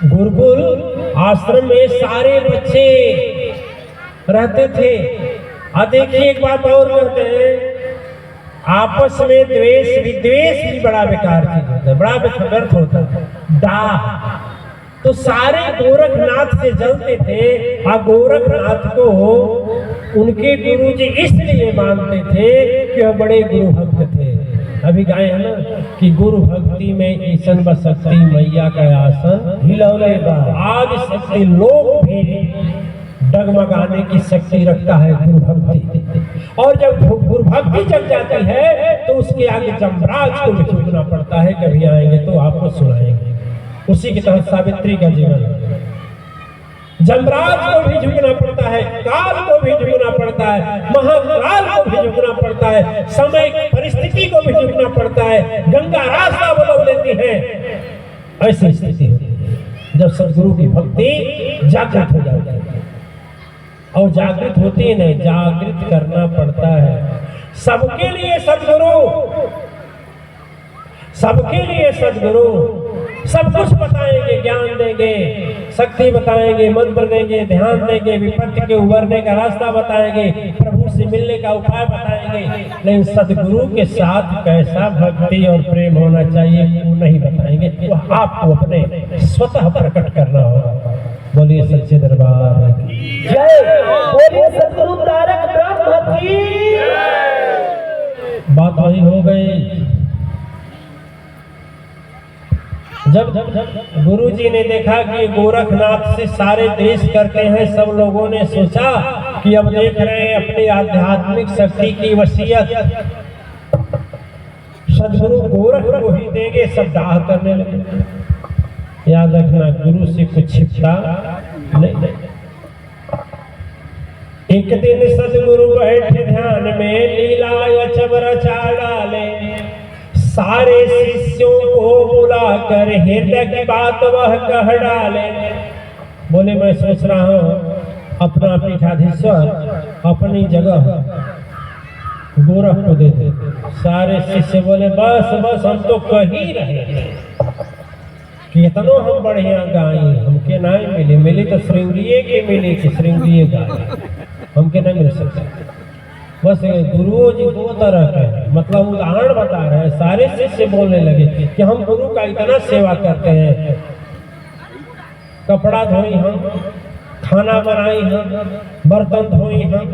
गुरुकुल आश्रम में सारे बच्चे रहते थे। और देखिए एक बात और कहते हैं, आपस में द्वेष विद्वेष भी बड़ा बेकार चीज होता है, बड़ा व्यर्थ होता है। डाह तो सारे गोरखनाथ से जलते थे और गोरखनाथ को उनके गुरुजी इसलिए मानते थे कि वह बड़े गुरु भक्त थे। अभी गाए है ना कि गुरु भक्ति में ईसन व शक्ति मैया का आसन हिलौले बा। आज शक्ति लोग भी डगमगाने की शक्ति रखता है गुरु भक्ति। और जब गुरु भक्ति जग जाती है तो उसके आगे जमराज को भी झुकना पड़ता है। कभी आएंगे तो आपको सुनाएंगे। उसी के तहत सावित्री का जीवन, जमराज को भी झुकना पड़ता है, काल को भी झुकना पड़ता है, महाकाल को भी झुकना पड़ता है, समय परिस्थिति को भी झुकना पड़ता है। गंगा रास्ता बदल देती है। ऐसी स्थिति होती है जब सदगुरु की भक्ति जागृत हो जाती है। और जागृत होती है नहीं, जागृत करना पड़ता है। सबके लिए सदगुरु, सबके लिए सदगुरु सब कुछ बताएंगे, ज्ञान देंगे, शक्ति बताएंगे, मंत्र देंगे, ध्यान देंगे, विपत्ति के उबरने का रास्ता बताएंगे, प्रभु से मिलने का उपाय बताएंगे। लेकिन सदगुरु के साथ कैसा भक्ति और प्रेम होना चाहिए वो नहीं बताएंगे। वो आपको अपने स्वतः प्रकट करना होगा। बोलिए सच्चे दरबार की जय, बोलिए सद्गुरु तारक ब्रह्म की। बात वही हो गई। जब गुरुजी ने देखा कि गोरखनाथ से सारे देश करते हैं, सब लोगों ने सोचा कि अब देख रहे हैं अपनी आध्यात्मिक शक्ति की वसीयत सदगुरु गोरख को ही देंगे। सब दाह करने लगे। याद रखना, गुरु से कुछ छिपता नहीं। एक दिन सदगुरु बैठे ध्यान में, लीला अचब रचा डाले। सारे शिष्यों को बुलाकर हृदय की बात वह कह डाले। बोले मैं सोच रहा हूँ अपना पीठाधीश्वर अपनी जगह गोरख को दे दे। सारे शिष्य बोले बस बस हम तो कह ही रहे कितनों हम बढ़िया गाय, हमके नहीं मिली, मिली तो श्रृंगिये की मिली कि श्रृंगिये गाय, हमके नहीं मिल सकता। बस गुरुओं जी दो तरह के, मतलब उदाहरण बता रहे हैं। सारे शिष्य बोलने लगे कि हम गुरु का इतना सेवा करते हैं, कपड़ा धोई हम, खाना बनाई हम, बर्तन धोई हम,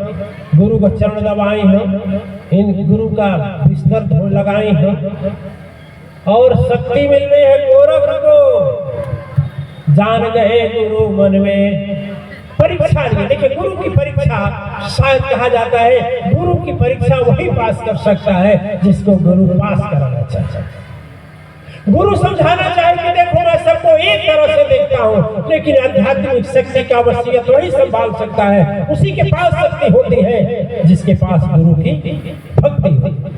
गुरु का चरण दबाई हम, इन गुरु का बिस्तर धो लगाई हम, और शक्ति मिल रही है गोरख को। जान गए गुरु मन में परीक्षा ली। देखिए गुरु की परीक्षा शायद कहा जाता है, गुरु की परीक्षा वही पास कर सकता है जिसको गुरु पास कराना चाहता है। गुरु समझाना चाहे कि देखो मैं सबको एक तरह से देखता हूँ, लेकिन आध्यात्मिक शक्ति का वसीयत वही संभाल सकता है। उसी के पास शक्ति होती है जिसके पास गुरु की भक्ति होती है।